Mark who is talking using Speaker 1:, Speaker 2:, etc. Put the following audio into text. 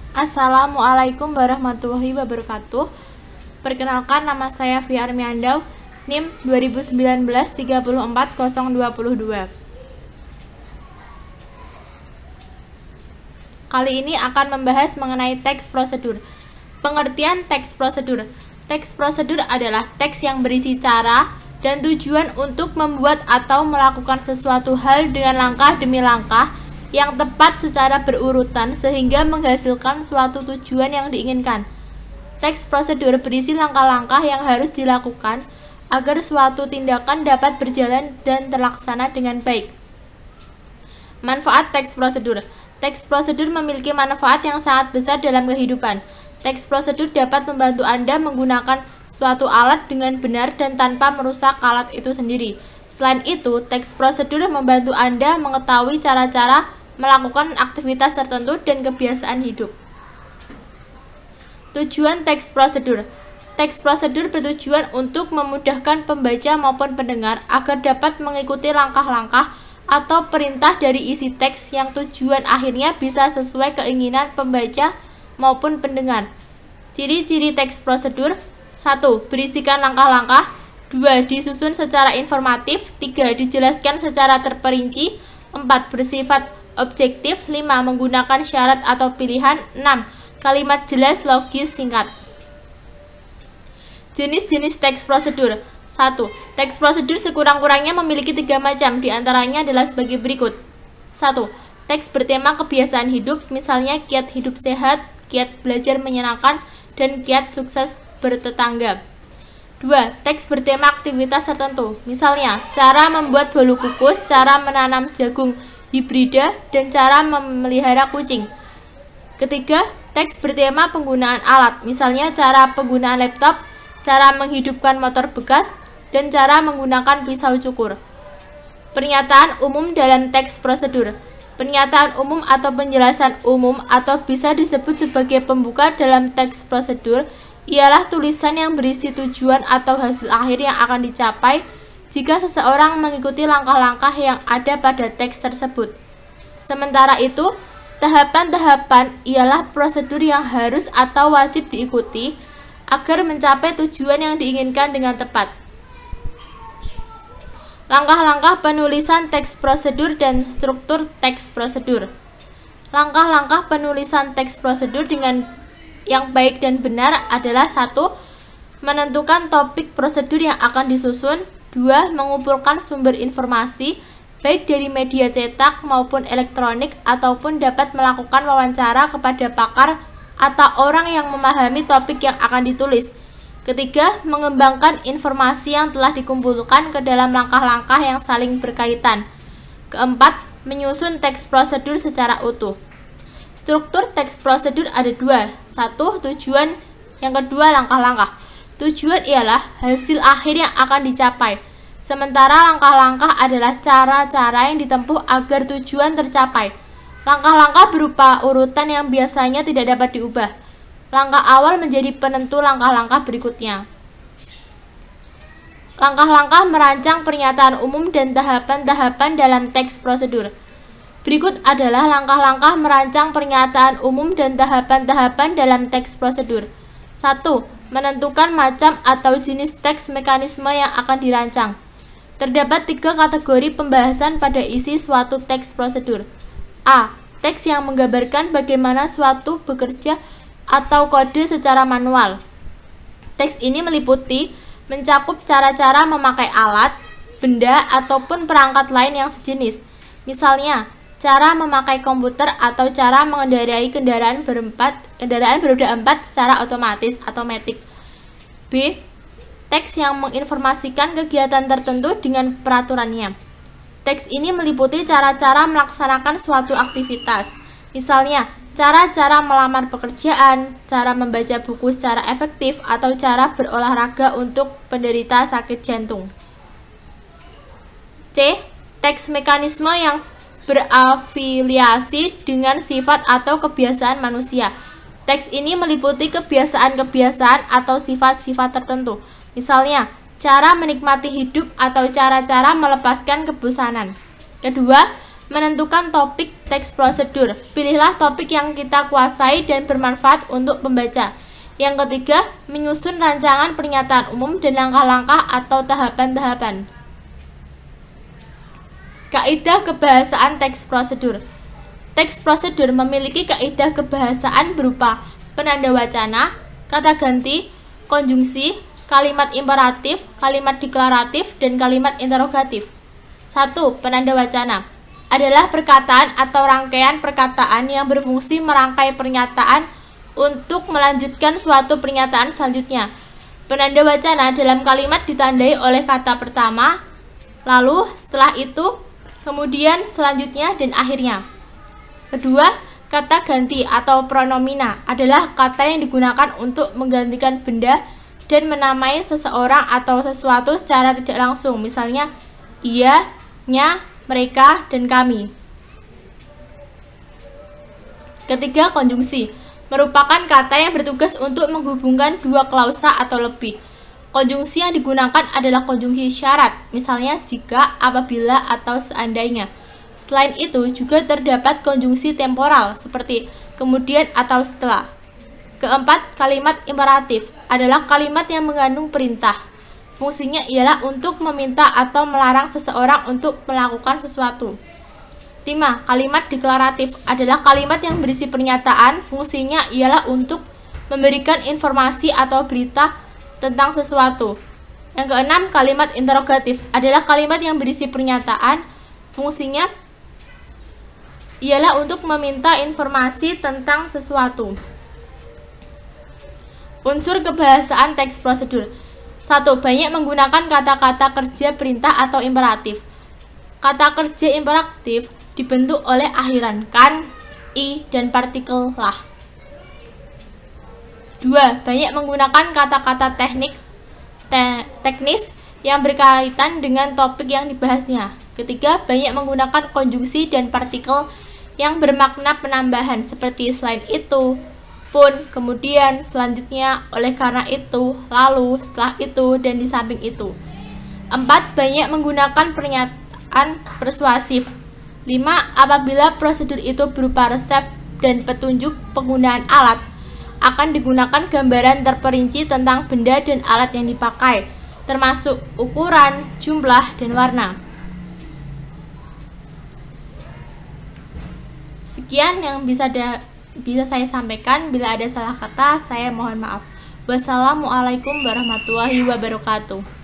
Speaker 1: Assalamualaikum warahmatullahi wabarakatuh. Perkenalkan, nama saya Fia Armiandau, NIM 2019-3402022. Kali ini akan membahas mengenai teks prosedur. Pengertian teks prosedur. Teks prosedur adalah teks yang berisi cara dan tujuan untuk membuat atau melakukan sesuatu hal dengan langkah demi langkah yang tepat secara berurutan sehingga menghasilkan suatu tujuan yang diinginkan. Teks prosedur berisi langkah-langkah yang harus dilakukan agar suatu tindakan dapat berjalan dan terlaksana dengan baik. Manfaat teks prosedur. Teks prosedur memiliki manfaat yang sangat besar dalam kehidupan. Teks prosedur dapat membantu Anda menggunakan suatu alat dengan benar dan tanpa merusak alat itu sendiri. Selain itu, teks prosedur membantu Anda mengetahui cara-cara melakukan aktivitas tertentu dan kebiasaan hidup. Tujuan teks prosedur. Teks prosedur bertujuan untuk memudahkan pembaca maupun pendengar agar dapat mengikuti langkah-langkah atau perintah dari isi teks yang tujuan akhirnya bisa sesuai keinginan pembaca maupun pendengar. Ciri-ciri teks prosedur: 1. Berisikan langkah-langkah. 2. Disusun secara informatif. 3. Dijelaskan secara terperinci. 4. Bersifat objektif. 5. Menggunakan syarat atau pilihan. 6. Kalimat jelas, logis, singkat. Jenis-jenis teks prosedur. 1. Teks prosedur sekurang-kurangnya memiliki 3 macam, diantaranya adalah sebagai berikut. 1. Teks bertema kebiasaan hidup, misalnya kiat hidup sehat, kiat belajar menyenangkan, dan kiat sukses bertetangga. 2. Teks bertema aktivitas tertentu, misalnya cara membuat bolu kukus, cara menanam jagung hibrida, dan cara memelihara kucing. Ketiga, teks bertema penggunaan alat, misalnya cara penggunaan laptop, cara menghidupkan motor bekas, dan cara menggunakan pisau cukur. Pernyataan umum dalam teks prosedur. Pernyataan umum atau penjelasan umum atau bisa disebut sebagai pembuka dalam teks prosedur ialah tulisan yang berisi tujuan atau hasil akhir yang akan dicapai jika seseorang mengikuti langkah-langkah yang ada pada teks tersebut. Sementara itu, tahapan-tahapan ialah prosedur yang harus atau wajib diikuti agar mencapai tujuan yang diinginkan dengan tepat. Langkah-langkah penulisan teks prosedur dan struktur teks prosedur. Langkah-langkah penulisan teks prosedur dengan yang baik dan benar adalah: 1. Menentukan topik prosedur yang akan disusun. 2. Mengumpulkan sumber informasi, baik dari media cetak maupun elektronik, ataupun dapat melakukan wawancara kepada pakar atau orang yang memahami topik yang akan ditulis. 3. Mengembangkan informasi yang telah dikumpulkan ke dalam langkah-langkah yang saling berkaitan. 4. Menyusun teks prosedur secara utuh. Struktur teks prosedur ada 2. 1. Tujuan. Yang kedua, langkah-langkah. Tujuan ialah hasil akhir yang akan dicapai, sementara langkah-langkah adalah cara-cara yang ditempuh agar tujuan tercapai. Langkah-langkah berupa urutan yang biasanya tidak dapat diubah. Langkah awal menjadi penentu langkah-langkah berikutnya. Langkah-langkah merancang pernyataan umum dan tahapan-tahapan dalam teks prosedur. Berikut adalah langkah-langkah merancang pernyataan umum dan tahapan-tahapan dalam teks prosedur. 1. Menentukan macam atau jenis teks mekanisme yang akan dirancang. Terdapat 3 kategori pembahasan pada isi suatu teks prosedur. A. Teks yang menggambarkan bagaimana suatu bekerja atau kode secara manual. Teks ini meliputi mencakup cara-cara memakai alat, benda, ataupun perangkat lain yang sejenis. Misalnya, cara memakai komputer atau cara mengendarai kendaraan beroda 4 secara otomatis atau matic. B. Teks yang menginformasikan kegiatan tertentu dengan peraturannya. Teks ini meliputi cara-cara melaksanakan suatu aktivitas. Misalnya, cara-cara melamar pekerjaan, cara membaca buku secara efektif, atau cara berolahraga untuk penderita sakit jantung. C. Teks mekanisme yang berafiliasi dengan sifat atau kebiasaan manusia. Teks ini meliputi kebiasaan-kebiasaan atau sifat-sifat tertentu. Misalnya, cara menikmati hidup atau cara-cara melepaskan kebosanan. Kedua, menentukan topik teks prosedur. Pilihlah topik yang kita kuasai dan bermanfaat untuk pembaca. Yang ketiga, menyusun rancangan pernyataan umum dan langkah-langkah atau tahapan-tahapan. Kaidah kebahasaan teks prosedur. Teks prosedur memiliki kaidah kebahasaan berupa penanda wacana, kata ganti, konjungsi, kalimat imperatif, kalimat deklaratif, dan kalimat interrogatif. 1. Penanda wacana adalah perkataan atau rangkaian perkataan yang berfungsi merangkai pernyataan untuk melanjutkan suatu pernyataan selanjutnya. Penanda wacana dalam kalimat ditandai oleh kata pertama, lalu setelah itu, kemudian selanjutnya, dan akhirnya. Kedua, kata ganti atau pronomina adalah kata yang digunakan untuk menggantikan benda dan menamai seseorang atau sesuatu secara tidak langsung, misalnya ia, nya, mereka, dan kami. Ketiga, konjungsi merupakan kata yang bertugas untuk menghubungkan dua klausa atau lebih. Konjungsi yang digunakan adalah konjungsi syarat, misalnya jika, apabila, atau seandainya. Selain itu, juga terdapat konjungsi temporal, seperti kemudian atau setelah. Keempat, kalimat imperatif adalah kalimat yang mengandung perintah. Fungsinya ialah untuk meminta atau melarang seseorang untuk melakukan sesuatu. 5. Kalimat deklaratif adalah kalimat yang berisi pernyataan, fungsinya ialah untuk memberikan informasi atau berita tentang sesuatu. Yang keenam, kalimat interrogatif adalah kalimat yang berisi pernyataan, fungsinya ialah untuk meminta informasi tentang sesuatu. Unsur kebahasaan teks prosedur. 1. Banyak menggunakan kata-kata kerja perintah atau imperatif. Kata kerja imperatif dibentuk oleh akhiran kan, i, dan partikel lah. 2. Banyak menggunakan kata-kata teknis yang berkaitan dengan topik yang dibahasnya. Ketiga, banyak menggunakan konjungsi dan partikel yang bermakna penambahan seperti selain itu, pun, kemudian, selanjutnya, oleh karena itu, lalu, setelah itu, dan di samping itu. 4. Banyak menggunakan pernyataan persuasif. 5. Apabila prosedur itu berupa resep dan petunjuk penggunaan alat, akan digunakan gambaran terperinci tentang benda dan alat yang dipakai, termasuk ukuran, jumlah, dan warna. Sekian yang bisa saya sampaikan. Bila ada salah kata, saya mohon maaf. Wassalamualaikum warahmatullahi wabarakatuh.